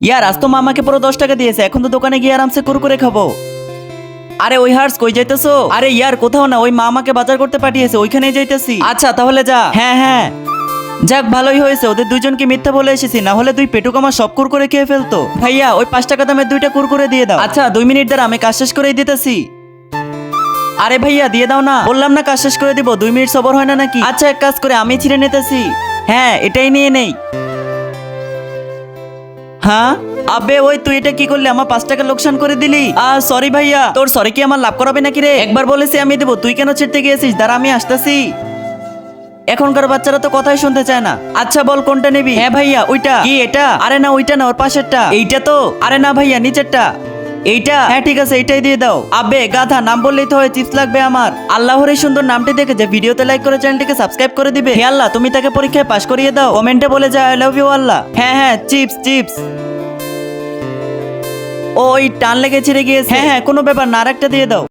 ইয়ার আজ তো মামাকে পুরো 10 টাকা দিয়েছে, এখন তো দোকানে গিয়ে আরামসে কুরকুরে খাবো। আরে ওই হার্স কই যাইতেছো? আরে ইয়ার কোথাও না, ওই মামাকে বাজার করতে পাঠিয়েছে, ওইখানেই যাইতেছি। আচ্ছা তাহলে যা। হ্যাঁ হ্যাঁ, যাক ভালোই হয়েছে, ওদের দুইজনকে মিথ্যা বলে এসেছি, না হলে দুই পেটুক আমার সব কুরকুরে খেয়ে ফেলতো। ভাইয়া ওই 5 টাকা দামের 2টা কুরকুরে দিয়ে দাও। আচ্ছা 2 মিনিট দ্বারা আমি কাজ শেষ করেই দিতেছি। আরে ভাইয়া দিয়ে দাও না, বললাম না কাজ শেষ করে দিব, 2 মিনিট সবর হয় না নাকি? আচ্ছা এক কাজ করে আমি ছিঁড়ে নিতেছি। হ্যাঁ এটাই নিয়ে নেই। হ্যাঁ আবে ওই তুই এটা কি করলি, আমার 5 টাকা লোকসান করে দিলি। সরি ভাইয়া, তোর সরি কি আমার লাভ করাবে নাকি রে? একবার বলেছি আমি দেবো, তুই কেন ছিড়তে গিয়েছিস? দাঁড়া আমি আসতেছি। এখনকার বাচ্চারা তো কথাই শুনতে চায় না। আচ্ছা বল কোনটা নিবি? হ্যাঁ ভাইয়া ওইটা। কি এটা? আরে না ওইটা না, ওর পাশেরটা। এইটা তো? আরে না ভাইয়া নিচেরটা। এইটা? হ্যাঁ ঠিক আছে এইটাই দিয়ে দাও। আবে গাধা, নাম বললেই তো হয়, চিপস লাগবে আমার। আল্লাহর এই সুন্দর নামটি দেখে যে ভিডিওতে লাইক করে চ্যানেলটিকে সাবস্ক্রাইব করে দিবে। হে আল্লাহ তুমি তাকে পরীক্ষায় পাশ করিয়ে দাও, কমেন্টে বলে যায় আই লাভ ইউ আল্লাহ। হ্যাঁ হ্যাঁ চিপস চিপস। ওই টান লেগে ছিঁড়ে গিয়েছে। হ্যাঁ হ্যাঁ কোনো ব্যাপার না, আরেকটা দিয়ে দাও।